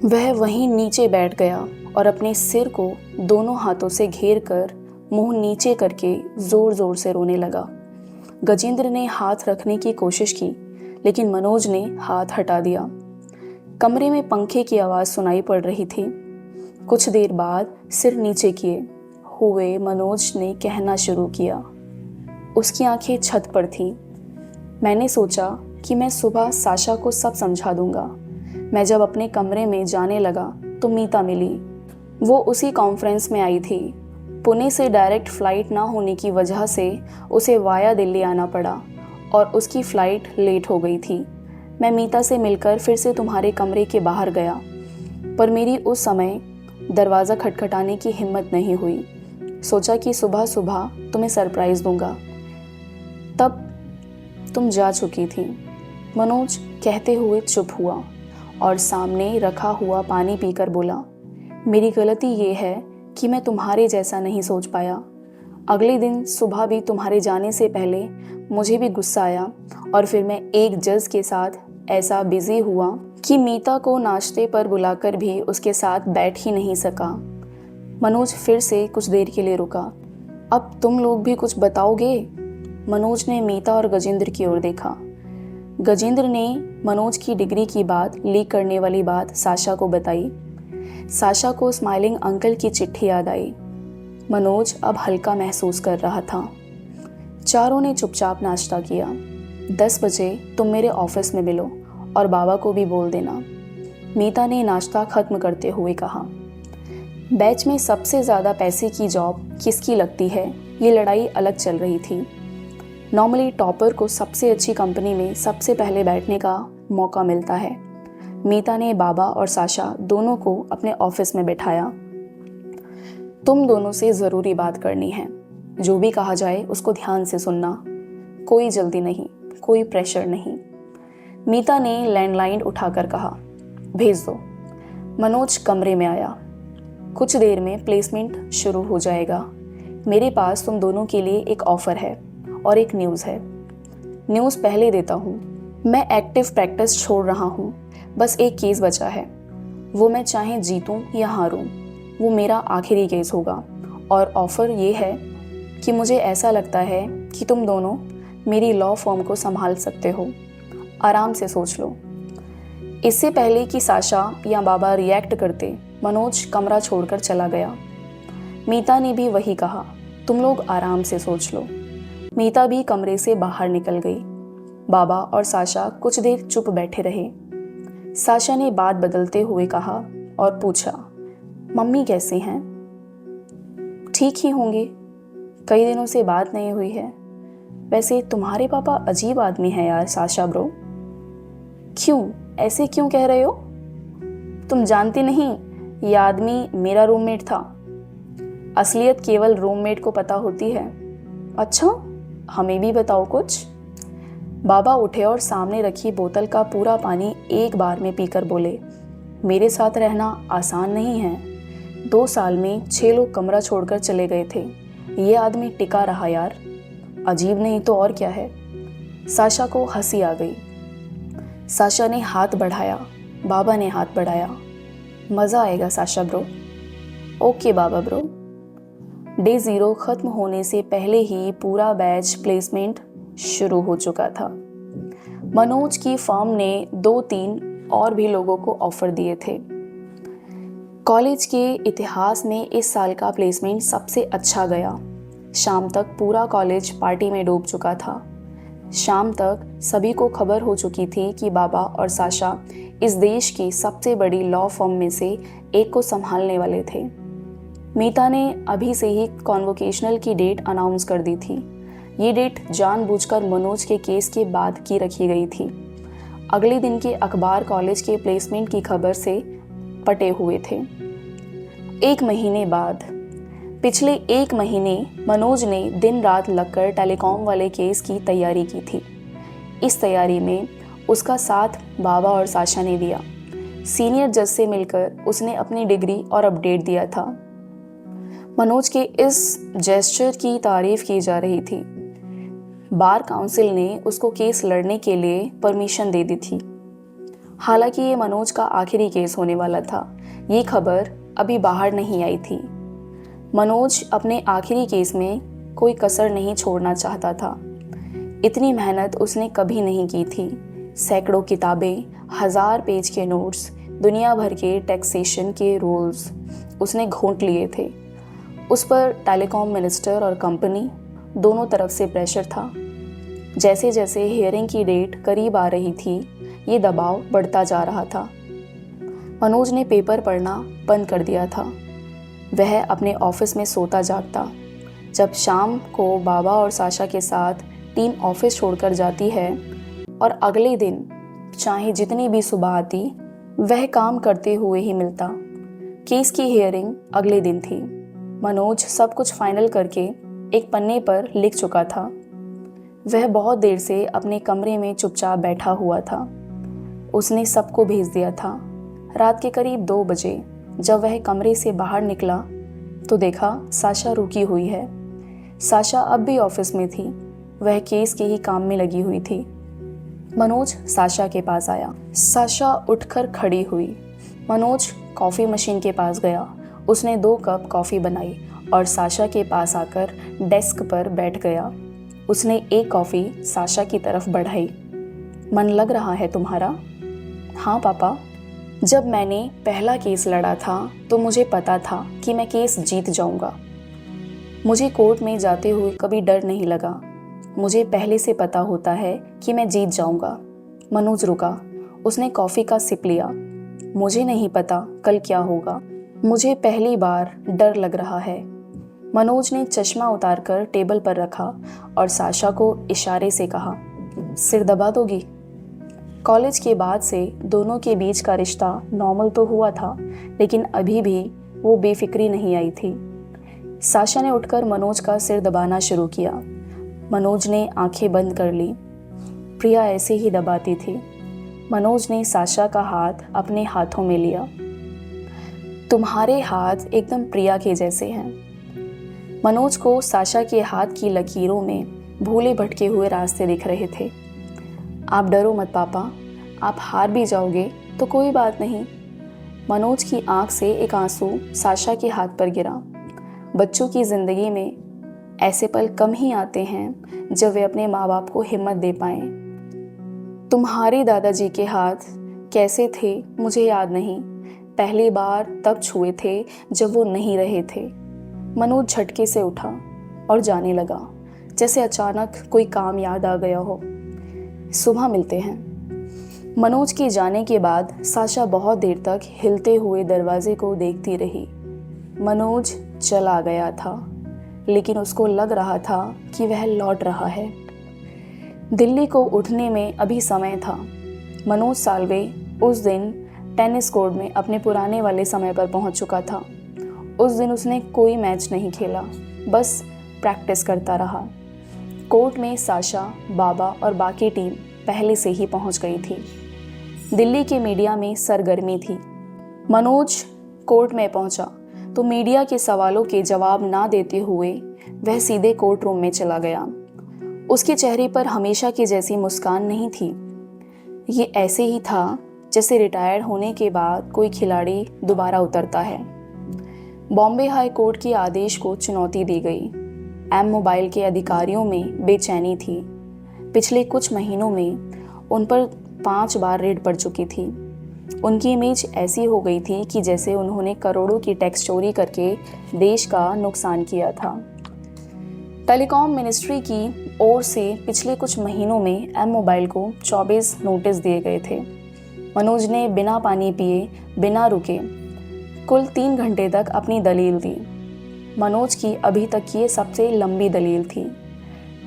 वह वहीं नीचे बैठ गया और अपने सिर को दोनों हाथों से घेर कर मुंह नीचे करके जोर जोर से रोने लगा। गजेंद्र ने हाथ रखने की कोशिश की, लेकिन मनोज ने हाथ हटा दिया। कमरे में पंखे की आवाज़ सुनाई पड़ रही थी। कुछ देर बाद सिर नीचे किए हुए मनोज ने कहना शुरू किया। उसकी आंखें छत पर थीं। मैंने सोचा कि मैं सुबह साशा को सब समझा दूंगा। मैं जब अपने कमरे में जाने लगा तो मीता मिली। वो उसी कॉन्फ्रेंस में आई थी। पुणे से डायरेक्ट फ़्लाइट ना होने की वजह से उसे वाया दिल्ली आना पड़ा और उसकी फ़्लाइट लेट हो गई थी। मैं मीता से मिलकर फिर से तुम्हारे कमरे के बाहर गया, पर मेरी उस समय दरवाज़ा खटखटाने की हिम्मत नहीं हुई। सोचा कि सुबह सुबह तुम्हें सरप्राइज़ दूंगा। तब तुम जा चुकी थी। मनोज कहते हुए चुप हुआ और सामने रखा हुआ पानी पीकर बोला, मेरी गलती ये है कि मैं तुम्हारे जैसा नहीं सोच पाया। अगले दिन सुबह भी तुम्हारे जाने से पहले मुझे भी गुस्सा आया और फिर मैं एक जज के साथ ऐसा बिजी हुआ कि मीता को नाश्ते पर बुलाकर भी उसके साथ बैठ ही नहीं सका। मनोज फिर से कुछ देर के लिए रुका। अब तुम लोग भी कुछ बताओगे? मनोज ने मीता और गजेंद्र की ओर देखा। गजेंद्र ने मनोज की डिग्री की बात, लीक करने वाली बात साशा को बताई। साशा को स्माइलिंग अंकल की चिट्ठी याद आई। मनोज अब हल्का महसूस कर रहा था। चारों ने चुपचाप नाश्ता किया। 10 बजे तुम मेरे ऑफिस में मिलो और बाबा को भी बोल देना, मीता ने नाश्ता खत्म करते हुए कहा। बैच में सबसे ज़्यादा पैसे की जॉब किसकी लगती है, ये लड़ाई अलग चल रही थी। नॉर्मली टॉपर को सबसे अच्छी कंपनी में सबसे पहले बैठने का मौका मिलता है। मीता ने बाबा और साशा दोनों को अपने ऑफिस में बैठाया। तुम दोनों से ज़रूरी बात करनी है। जो भी कहा जाए उसको ध्यान से सुनना। कोई जल्दी नहीं, कोई प्रेशर नहीं। मीता ने लैंडलाइन उठाकर कहा, भेज दो। मनोज कमरे में आया। कुछ देर में प्लेसमेंट शुरू हो जाएगा। मेरे पास तुम दोनों के लिए एक ऑफ़र है और एक न्यूज़ है। न्यूज़ पहले देता हूँ। मैं एक्टिव प्रैक्टिस छोड़ रहा हूँ। बस एक केस बचा है। वो मैं चाहे जीतूँ या हारूँ, वो मेरा आखिरी केस होगा। और ऑफ़र ये है कि मुझे ऐसा लगता है कि तुम दोनों मेरी लॉ फर्म को संभाल सकते हो। आराम से सोच लो। इससे पहले कि साशा या बाबा रिएक्ट करते, मनोज कमरा छोड़कर चला गया। मीता ने भी वही कहा। तुम लोग आराम से सोच लो। मीता भी कमरे से बाहर निकल गई। बाबा और साशा कुछ देर चुप बैठे रहे। साशा ने बात बदलते हुए कहा और पूछा, मम्मी कैसी हैं? ठीक ही होंगी, कई दिनों से बात नहीं हुई है। वैसे तुम्हारे पापा अजीब आदमी है यार साशा ब्रो। क्यों, ऐसे क्यों कह रहे हो? तुम जानती नहीं, ये आदमी मेरा रूममेट था। असलियत केवल रूममेट को पता होती है। अच्छा, हमें भी बताओ कुछ। बाबा उठे और सामने रखी बोतल का पूरा पानी एक बार में पीकर बोले, मेरे साथ रहना आसान नहीं है। 2 साल में 6 लोग कमरा छोड़कर चले गए थे। ये आदमी टिका रहा यार। अजीब नहीं तो और क्या है। साशा को हंसी आ गई। साशा ने हाथ बढ़ाया, बाबा ने हाथ बढ़ाया। मज़ा आएगा साशा ब्रो। ओके बाबा ब्रो। डे 0 ख़त्म होने से पहले ही पूरा बैच प्लेसमेंट शुरू हो चुका था। मनोज की फर्म ने 2-3 और भी लोगों को ऑफर दिए थे। कॉलेज के इतिहास में इस साल का प्लेसमेंट सबसे अच्छा गया। शाम तक पूरा कॉलेज पार्टी में डूब चुका था। शाम तक सभी को खबर हो चुकी थी कि बाबा और साशा इस देश की सबसे बड़ी लॉ फर्म में से एक को संभालने वाले थे। मीता ने अभी से ही कॉन्वोकेशनल की डेट अनाउंस कर दी थी। ये डेट जानबूझकर मनोज के केस के बाद की रखी गई थी। अगले दिन के अखबार कॉलेज के प्लेसमेंट की खबर से पटे हुए थे। 1 महीने बाद, पिछले 1 महीने मनोज ने दिन रात लगकर टेलीकॉम वाले केस की तैयारी की थी। इस तैयारी में उसका साथ बाबा और साशा ने दिया। सीनियर जज से मिलकर उसने अपनी डिग्री और अपडेट दिया था। मनोज के इस जेस्चर की तारीफ की जा रही थी। बार काउंसिल ने उसको केस लड़ने के लिए परमिशन दे दी थी। हालांकि ये मनोज का आखिरी केस होने वाला था। ये खबर अभी बाहर नहीं आई थी। मनोज अपने आखिरी केस में कोई कसर नहीं छोड़ना चाहता था। इतनी मेहनत उसने कभी नहीं की थी। सैकड़ों किताबें, 1000 पेज के नोट्स, दुनिया भर के टैक्सेशन के रूल्स उसने घोंट लिए थे। उस पर टेलीकॉम मिनिस्टर और कंपनी दोनों तरफ से प्रेशर था। जैसे जैसे हियरिंग की डेट करीब आ रही थी, ये दबाव बढ़ता जा रहा था। मनोज ने पेपर पढ़ना बंद कर दिया था। वह अपने ऑफिस में सोता जागता। जब शाम को बाबा और साशा के साथ टीम ऑफिस छोड़कर जाती है और अगले दिन चाहे जितनी भी सुबह आती, वह काम करते हुए ही मिलता। केस की हियरिंग अगले दिन थी। मनोज सब कुछ फाइनल करके एक पन्ने पर लिख चुका था। वह बहुत देर से अपने कमरे में चुपचाप बैठा हुआ था। उसने सबको भेज दिया था। रात के करीब 2 बजे जब वह कमरे से बाहर निकला तो देखा साशा रुकी हुई है। साशा अब भी ऑफिस में थी। वह केस के ही काम में लगी हुई थी। मनोज साशा के पास आया। साशा उठकर खड़ी हुई। मनोज कॉफ़ी मशीन के पास गया। उसने 2 कप कॉफ़ी बनाई और साशा के पास आकर डेस्क पर बैठ गया। उसने एक कॉफ़ी साशा की तरफ बढ़ाई। मन लग रहा है तुम्हारा? हाँ पापा। जब मैंने पहला केस लड़ा था तो मुझे पता था कि मैं केस जीत जाऊंगा। मुझे कोर्ट में जाते हुए कभी डर नहीं लगा। मुझे पहले से पता होता है कि मैं जीत जाऊंगा। मनोज रुका। उसने कॉफ़ी का सिप लिया। मुझे नहीं पता कल क्या होगा। मुझे पहली बार डर लग रहा है। मनोज ने चश्मा उतारकर टेबल पर रखा और साशा को इशारे से कहा, सिर दबा दोगी? कॉलेज के बाद से दोनों के बीच का रिश्ता नॉर्मल तो हुआ था, लेकिन अभी भी वो बेफिक्री नहीं आई थी। साशा ने उठकर मनोज का सिर दबाना शुरू किया। मनोज ने आंखें बंद कर ली। प्रिया ऐसे ही दबाती थी। मनोज ने साशा का हाथ अपने हाथों में लिया। तुम्हारे हाथ एकदम प्रिया के जैसे हैं। मनोज को साशा के हाथ की लकीरों में भूले भटके हुए रास्ते दिख रहे थे। आप डरो मत पापा, आप हार भी जाओगे तो कोई बात नहीं। मनोज की आंख से एक आंसू साशा के हाथ पर गिरा। बच्चों की ज़िंदगी में ऐसे पल कम ही आते हैं जब वे अपने माँ बाप को हिम्मत दे पाएं। तुम्हारे दादाजी के हाथ कैसे थे मुझे याद नहीं। पहली बार तब छुए थे जब वो नहीं रहे थे। मनोज झटके से उठा। और जाने लगा, जैसे अचानक कोई काम याद आ गया हो। सुबह मिलते हैं। मनोज के जाने के बाद साशा बहुत देर तक हिलते हुए दरवाजे को देखती रही। मनोज चला गया था, लेकिन उसको लग रहा था कि वह लौट रहा है। दिल्ली को उठने में अभी समय था। मनोज साल्वे उस दिन टेनिस कोर्ट में अपने पुराने वाले समय पर पहुंच चुका था। उस दिन उसने कोई मैच नहीं खेला, बस प्रैक्टिस करता रहा। कोर्ट में साशा, बाबा और बाकी टीम पहले से ही पहुंच गई थी। दिल्ली के मीडिया में सरगर्मी थी। मनोज कोर्ट में पहुंचा तो मीडिया के सवालों के जवाब ना देते हुए वह सीधे कोर्ट रूम में चला गया। उसके चेहरे पर हमेशा की जैसी मुस्कान नहीं थी। ये ऐसे ही था जैसे रिटायर होने के बाद कोई खिलाड़ी दोबारा उतरता है। बॉम्बे हाई कोर्ट के आदेश को चुनौती दी गई। एम मोबाइल के अधिकारियों में बेचैनी थी। पिछले कुछ महीनों में उन पर 5 बार रेड पड़ चुकी थी। उनकी इमेज ऐसी हो गई थी कि जैसे उन्होंने करोड़ों की टैक्स चोरी करके देश का नुकसान किया था। टेलीकॉम मिनिस्ट्री की ओर से पिछले कुछ महीनों में एम मोबाइल को 24 नोटिस दिए गए थे। मनोज ने बिना पानी पिए, बिना रुके कुल 3 घंटे तक अपनी दलील दी। मनोज की अभी तक ये सबसे लंबी दलील थी।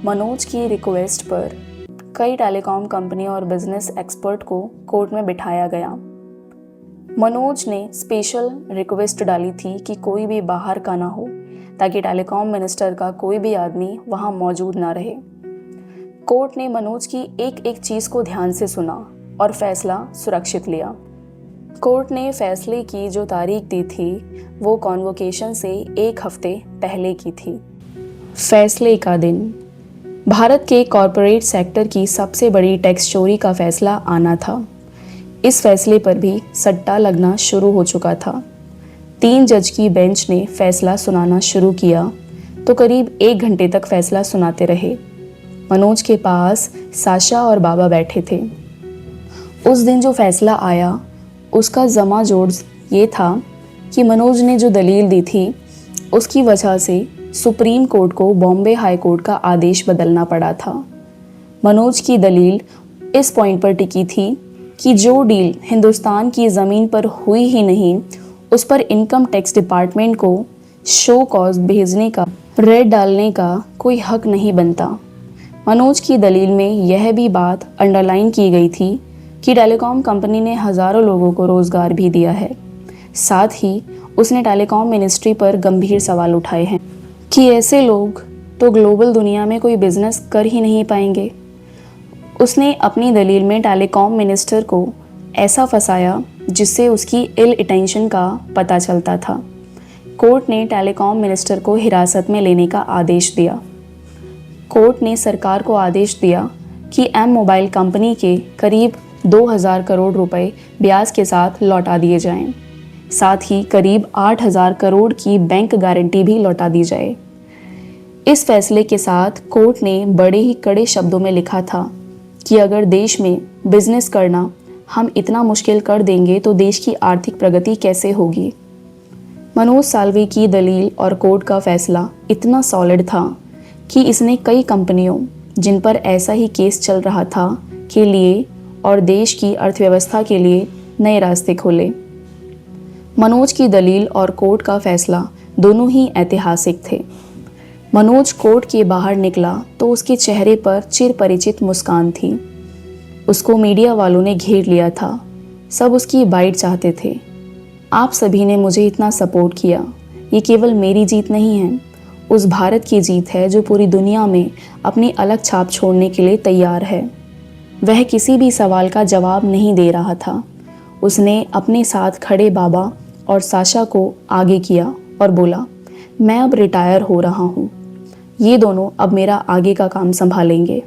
मनोज की रिक्वेस्ट पर कई टेलीकॉम कंपनी और बिजनेस एक्सपर्ट को कोर्ट में बिठाया गया। मनोज ने स्पेशल रिक्वेस्ट डाली थी कि कोई भी बाहर का ना हो, ताकि टेलीकॉम मिनिस्टर का कोई भी आदमी वहां मौजूद ना रहे। कोर्ट ने मनोज की एक एक चीज़ को ध्यान से सुना और फैसला सुरक्षित लिया। कोर्ट ने फैसले की जो तारीख दी थी वो कॉन्वोकेशन से 1 हफ्ते पहले की थी। फैसले का दिन। भारत के कॉरपोरेट सेक्टर की सबसे बड़ी टैक्स चोरी का फैसला आना था। इस फैसले पर भी सट्टा लगना शुरू हो चुका था। 3 जज की बेंच ने फैसला सुनाना शुरू किया तो करीब 1 घंटे तक फैसला सुनाते रहे। मनोज के पास साशा और बाबा बैठे थे। उस दिन जो फैसला आया उसका जमा जोड़ ये था कि मनोज ने जो दलील दी थी उसकी वजह से सुप्रीम कोर्ट को बॉम्बे हाई कोर्ट का आदेश बदलना पड़ा था। मनोज की दलील इस पॉइंट पर टिकी थी कि जो डील हिंदुस्तान की ज़मीन पर हुई ही नहीं, उस पर इनकम टैक्स डिपार्टमेंट को शो कॉज भेजने का, रेड डालने का कोई हक नहीं बनता। मनोज की दलील में यह भी बात अंडरलाइन की गई थी कि टेलीकॉम कंपनी ने हज़ारों लोगों को रोज़गार भी दिया है। साथ ही उसने टेलीकॉम मिनिस्ट्री पर गंभीर सवाल उठाए हैं कि ऐसे लोग तो ग्लोबल दुनिया में कोई बिजनेस कर ही नहीं पाएंगे। उसने अपनी दलील में टेलीकॉम मिनिस्टर को ऐसा फंसाया जिससे उसकी इल इंटेंशन का पता चलता था। कोर्ट ने टेलीकॉम मिनिस्टर को हिरासत में लेने का आदेश दिया। कोर्ट ने सरकार को आदेश दिया कि एम मोबाइल कंपनी के करीब 2000 करोड़ रुपए ब्याज के साथ लौटा दिए जाएं। साथ ही करीब 8000 करोड़ की बैंक गारंटी भी लौटा दी जाए। इस फैसले के साथ कोर्ट ने बड़े ही कड़े शब्दों में लिखा था कि अगर देश में बिजनेस करना हम इतना मुश्किल कर देंगे तो देश की आर्थिक प्रगति कैसे होगी। मनोज साल्वे की दलील और कोर्ट का फैसला इतना सॉलिड था कि इसने कई कंपनियों जिन पर ऐसा ही केस चल रहा था के लिए और देश की अर्थव्यवस्था के लिए नए रास्ते खोले। मनोज की दलील और कोर्ट का फैसला दोनों ही ऐतिहासिक थे। मनोज कोर्ट के बाहर निकला तो उसके चेहरे पर चिरपरिचित मुस्कान थी। उसको मीडिया वालों ने घेर लिया था। सब उसकी बाइट चाहते थे। आप सभी ने मुझे इतना सपोर्ट किया। ये केवल मेरी जीत नहीं है, उस भारत की जीत है जो पूरी दुनिया में अपनी अलग छाप छोड़ने के लिए तैयार है। वह किसी भी सवाल का जवाब नहीं दे रहा था। उसने अपने साथ खड़े बाबा और साशा को आगे किया और बोला, मैं अब रिटायर हो रहा हूँ। ये दोनों अब मेरा आगे का काम संभालेंगे।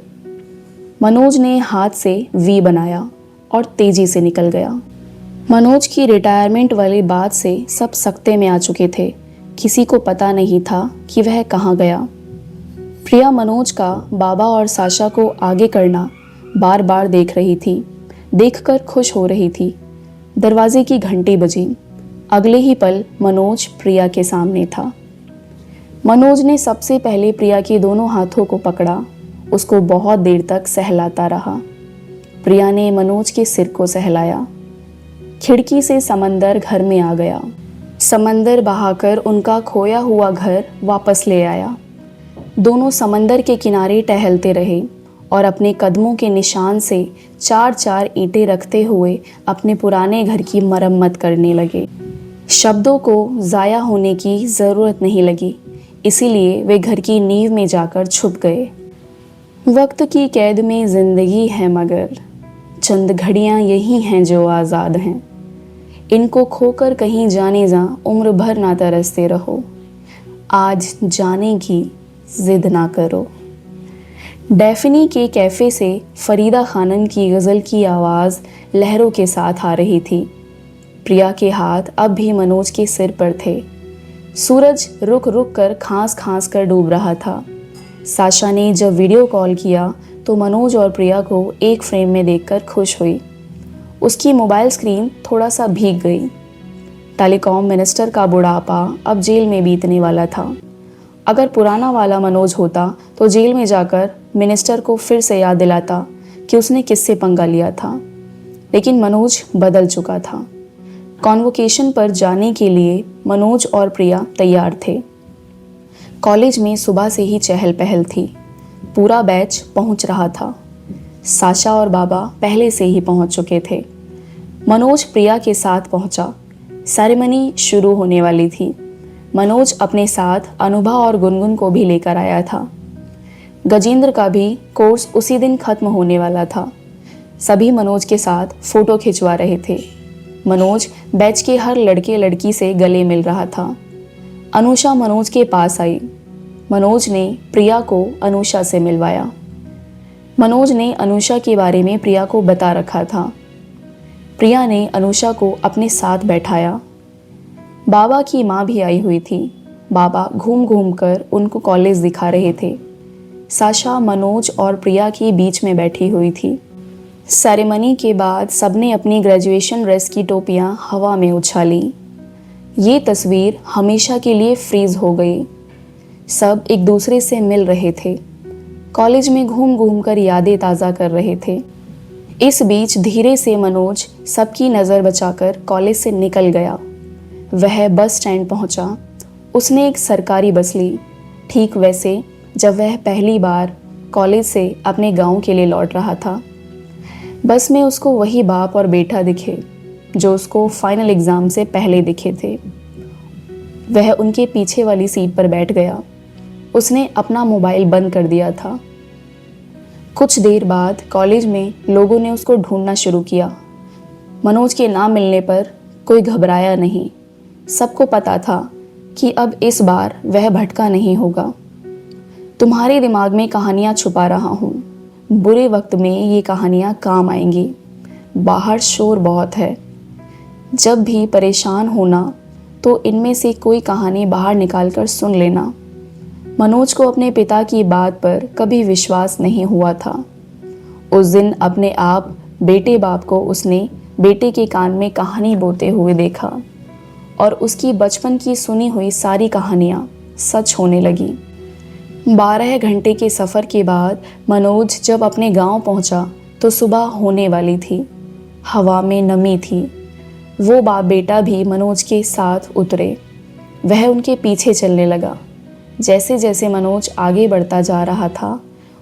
मनोज ने हाथ से वी बनाया और तेजी से निकल गया। मनोज की रिटायरमेंट वाली बात से सब सकते में आ चुके थे। किसी को पता नहीं था कि वह कहाँ गया। प्रिया मनोज का बाबा और साशा को आगे करना बार बार देख रही थी। देखकर खुश हो रही थी। दरवाजे की घंटी बजी। अगले ही पल मनोज प्रिया के सामने था। मनोज ने सबसे पहले प्रिया के दोनों हाथों को पकड़ा, उसको बहुत देर तक सहलाता रहा। प्रिया ने मनोज के सिर को सहलाया। खिड़की से समंदर घर में आ गया। समंदर बहाकर उनका खोया हुआ घर वापस ले आया। दोनों समंदर के किनारे टहलते रहे और अपने कदमों के निशान से 4-4 ईंटें रखते हुए अपने पुराने घर की मरम्मत करने लगे। शब्दों को ज़ाया होने की ज़रूरत नहीं लगी, इसीलिए वे घर की नींव में जाकर छुप गए। वक्त की कैद में ज़िंदगी है मगर चंद घड़ियाँ यही हैं जो आज़ाद हैं। इनको खोकर कहीं जाने जा उम्र भर ना तरसते रहो। आज जाने की जिद ना करो। डैफनी के कैफ़े से फरीदा खानम की गज़ल की आवाज़ लहरों के साथ आ रही थी। प्रिया के हाथ अब भी मनोज के सिर पर थे। सूरज रुक रुक कर खांस खांस कर डूब रहा था। साशा ने जब वीडियो कॉल किया तो मनोज और प्रिया को एक फ्रेम में देखकर खुश हुई। उसकी मोबाइल स्क्रीन थोड़ा सा भीग गई। टेलीकॉम मिनिस्टर का बुढ़ापा अब जेल में बीतने वाला था। अगर पुराना वाला मनोज होता तो जेल में जाकर मिनिस्टर को फिर से याद दिलाता कि उसने किससे पंगा लिया था। लेकिन मनोज बदल चुका था। कॉन्वोकेशन पर जाने के लिए मनोज और प्रिया तैयार थे। कॉलेज में सुबह से ही चहल पहल थी। पूरा बैच पहुंच रहा था। साशा और बाबा पहले से ही पहुंच चुके थे। मनोज प्रिया के साथ पहुंचा। सेरेमनी शुरू होने वाली थी। मनोज अपने साथ अनुभा और गुनगुन को भी लेकर आया था। गजेंद्र का भी कोर्स उसी दिन खत्म होने वाला था। सभी मनोज के साथ फ़ोटो खिंचवा रहे थे। मनोज बैच के हर लड़के लड़की से गले मिल रहा था। अनुषा मनोज के पास आई। मनोज ने प्रिया को अनुषा से मिलवाया। मनोज ने अनुषा के बारे में प्रिया को बता रखा था। प्रिया ने अनुषा को अपने साथ बैठाया। बाबा की माँ भी आई हुई थी। बाबा घूम घूम कर उनको कॉलेज दिखा रहे थे। साशा मनोज और प्रिया के बीच में बैठी हुई थी। सेरेमनी के बाद सबने अपनी ग्रेजुएशन ड्रेस की टोपियाँ हवा में उछाली। ये तस्वीर हमेशा के लिए फ्रीज हो गई। सब एक दूसरे से मिल रहे थे। कॉलेज में घूम घूम कर यादें ताज़ा कर रहे थे। इस बीच धीरे से मनोज सबकी नज़र बचाकर कॉलेज से निकल गया। वह बस स्टैंड पहुंचा। उसने एक सरकारी बस ली। ठीक वैसे जब वह पहली बार कॉलेज से अपने गांव के लिए लौट रहा था। बस में उसको वही बाप और बेटा दिखे जो उसको फाइनल एग्ज़ाम से पहले दिखे थे। वह उनके पीछे वाली सीट पर बैठ गया। उसने अपना मोबाइल बंद कर दिया था। कुछ देर बाद कॉलेज में लोगों ने उसको ढूंढना शुरू किया। मनोज के ना मिलने पर कोई घबराया नहीं। सबको पता था कि अब इस बार वह भटका नहीं होगा। तुम्हारे दिमाग में कहानियाँ छुपा रहा हूँ। बुरे वक्त में ये कहानियाँ काम आएंगी। बाहर शोर बहुत है। जब भी परेशान होना तो इनमें से कोई कहानी बाहर निकाल कर सुन लेना। मनोज को अपने पिता की बात पर कभी विश्वास नहीं हुआ था। उस दिन अपने आप बेटे बाप को उसने बेटे के कान में कहानी बोते हुए देखा और उसकी बचपन की सुनी हुई सारी कहानियाँ सच होने लगी। 12 घंटे के सफ़र के बाद मनोज जब अपने गांव पहुंचा तो सुबह होने वाली थी। हवा में नमी थी। वो बाप बेटा भी मनोज के साथ उतरे। वह उनके पीछे चलने लगा। जैसे जैसे मनोज आगे बढ़ता जा रहा था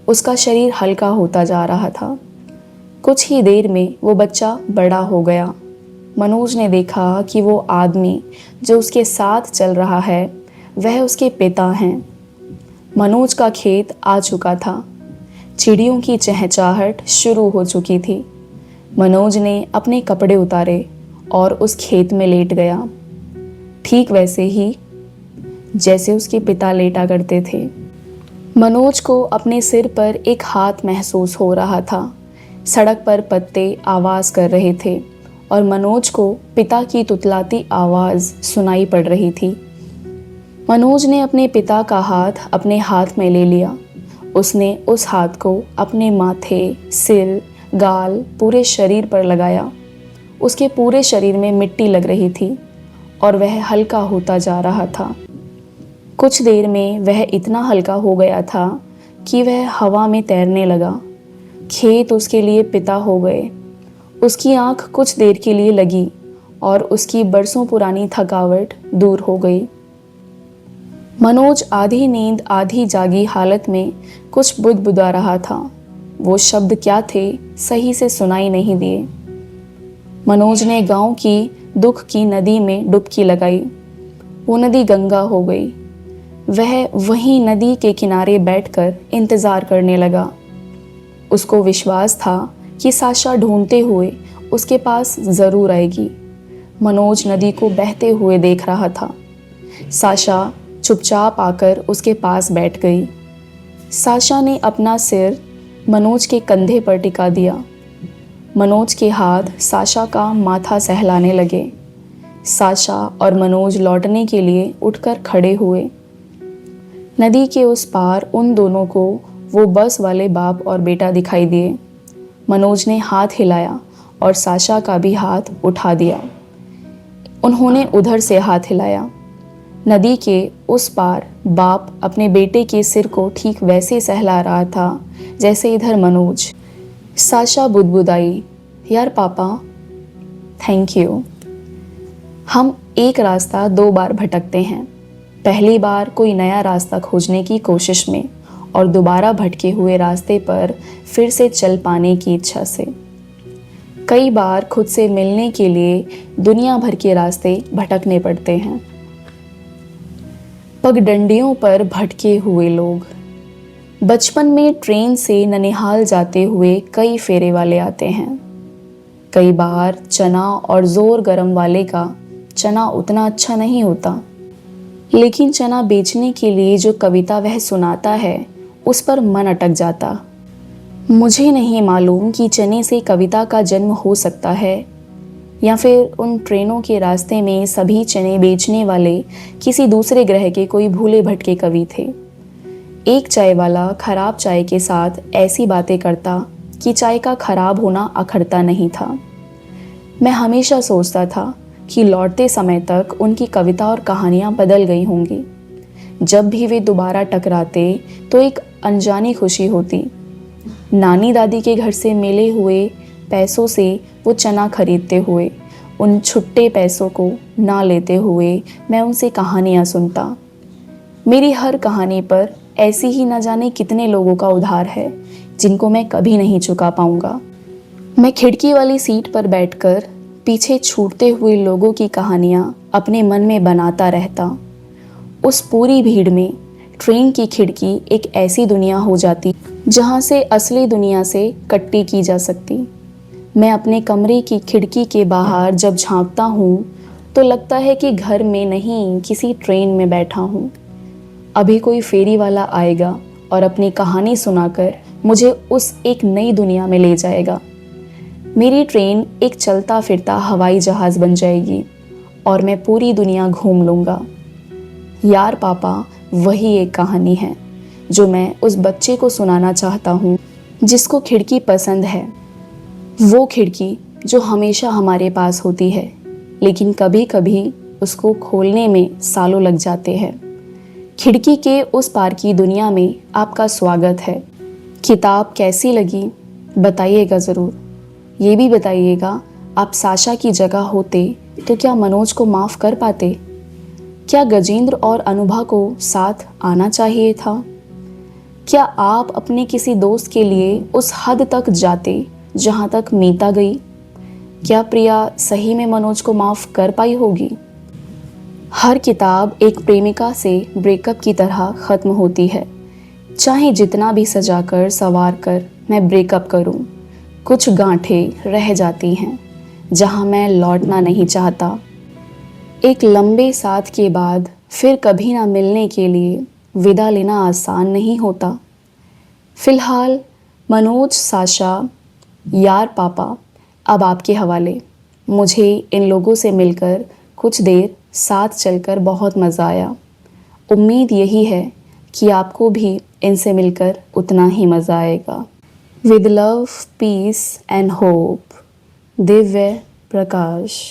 उसका शरीर हल्का होता जा रहा था। कुछ ही देर में वो बच्चा बड़ा हो गया। मनोज ने देखा कि वो आदमी जो उसके साथ चल रहा है वह उसके पिता हैं। मनोज का खेत आ चुका था। चिड़ियों की चहचहाहट शुरू हो चुकी थी। मनोज ने अपने कपड़े उतारे और उस खेत में लेट गया, ठीक वैसे ही जैसे उसके पिता लेटा करते थे। मनोज को अपने सिर पर एक हाथ महसूस हो रहा था। सड़क पर पत्ते आवाज़ कर रहे थे और मनोज को पिता की तुतलाती आवाज़ सुनाई पड़ रही थी। मनोज ने अपने पिता का हाथ अपने हाथ में ले लिया। उसने उस हाथ को अपने माथे, सिर, गाल, पूरे शरीर पर लगाया। उसके पूरे शरीर में मिट्टी लग रही थी और वह हल्का होता जा रहा था। कुछ देर में वह इतना हल्का हो गया था कि वह हवा में तैरने लगा। खेत उसके लिए पिता हो गए। उसकी आंख कुछ देर के लिए लगी और उसकी बरसों पुरानी थकावट दूर हो गई। मनोज आधी नींद आधी जागी हालत में कुछ बुदबुदा रहा था। वो शब्द क्या थे सही से सुनाई नहीं दिए। मनोज ने गांव की दुख की नदी में डुबकी लगाई। वो नदी गंगा हो गई। वह वहीं नदी के किनारे बैठकर इंतजार करने लगा। उसको विश्वास था कि साशा ढूंढते हुए उसके पास जरूर आएगी। मनोज नदी को बहते हुए देख रहा था। साशा चुपचाप आकर उसके पास बैठ गई। साशा ने अपना सिर मनोज के कंधे पर टिका दिया। मनोज के हाथ साशा का माथा सहलाने लगे। साशा और मनोज लौटने के लिए उठकर खड़े हुए। नदी के उस पार उन दोनों को वो बस वाले बाप और बेटा दिखाई दिए। मनोज ने हाथ हिलाया और साशा का भी हाथ उठा दिया। उन्होंने उधर से हाथ हिलाया। नदी के उस पार बाप अपने बेटे के सिर को ठीक वैसे सहला रहा था जैसे इधर मनोज। साशा बुदबुदाई, यार पापा, थैंक यू। हम एक रास्ता 2 बार भटकते हैं। पहली बार कोई नया रास्ता खोजने की कोशिश में और दोबारा भटके हुए रास्ते पर फिर से चल पाने की इच्छा से। कई बार खुद से मिलने के लिए दुनिया भर के रास्ते भटकने पड़ते हैं। पगडंडियों पर भटके हुए लोग। बचपन में ट्रेन से ननिहाल जाते हुए कई फेरे वाले आते हैं। कई बार चना और जोर गरम वाले का चना उतना अच्छा नहीं होता, लेकिन चना बेचने के लिए जो कविता वह सुनाता है उस पर मन अटक जाता। मुझे नहीं मालूम कि चने से कविता का जन्म हो सकता है या फिर उन ट्रेनों के रास्ते में सभी चने बेचने वाले किसी दूसरे ग्रह के कोई भूले भटके कवि थे। एक चाय वाला खराब चाय के साथ ऐसी बातें करता कि चाय का खराब होना अखरता नहीं था। मैं हमेशा सोचता था कि लौटते समय तक उनकी कविता और कहानियाँ बदल गई होंगी। जब भी वे दोबारा टकराते तो एक अनजानी खुशी होती। नानी दादी के घर से मिले हुए पैसों से वो चना खरीदते हुए, उन छुट्टे पैसों को ना लेते हुए मैं उनसे कहानियाँ सुनता। मेरी हर कहानी पर ऐसी ही न जाने कितने लोगों का उधार है जिनको मैं कभी नहीं चुका पाऊंगा। मैं खिड़की वाली सीट पर बैठकर पीछे छूटते हुए लोगों की कहानियाँ अपने मन में बनाता रहता। उस पूरी भीड़ में ट्रेन की खिड़की एक ऐसी दुनिया हो जाती जहाँ से असली दुनिया से कट्टी की जा सकती। मैं अपने कमरे की खिड़की के बाहर जब झांकता हूँ तो लगता है कि घर में नहीं किसी ट्रेन में बैठा हूँ। अभी कोई फेरी वाला आएगा और अपनी कहानी सुनाकर मुझे उस एक नई दुनिया में ले जाएगा। मेरी ट्रेन एक चलता फिरता हवाई जहाज़ बन जाएगी और मैं पूरी दुनिया घूम लूँगा। यार पापा वही एक कहानी है जो मैं उस बच्चे को सुनाना चाहता हूँ जिसको खिड़की पसंद है। वो खिड़की जो हमेशा हमारे पास होती है, लेकिन कभी कभी उसको खोलने में सालों लग जाते हैं। खिड़की के उस पार की दुनिया में आपका स्वागत है। किताब कैसी लगी बताइएगा ज़रूर। ये भी बताइएगा आप साशा की जगह होते तो क्या मनोज को माफ़ कर पाते? क्या गजेंद्र और अनुभा को साथ आना चाहिए था? क्या आप अपने किसी दोस्त के लिए उस हद तक जाते जहाँ तक मीता गई? क्या प्रिया सही में मनोज को माफ़ कर पाई होगी? हर किताब एक प्रेमिका से ब्रेकअप की तरह ख़त्म होती है। चाहे जितना भी सजाकर संवार कर मैं ब्रेकअप करूं, कुछ गांठें रह जाती हैं जहां मैं लौटना नहीं चाहता। एक लंबे साथ के बाद फिर कभी ना मिलने के लिए विदा लेना आसान नहीं होता। फिलहाल मनोज, साशा, यार पापा अब आपके हवाले। मुझे इन लोगों से मिलकर कुछ देर साथ चलकर बहुत मज़ा आया। उम्मीद यही है कि आपको भी इनसे मिलकर उतना ही मज़ा आएगा। With love, peace and hope, Divya Prakash.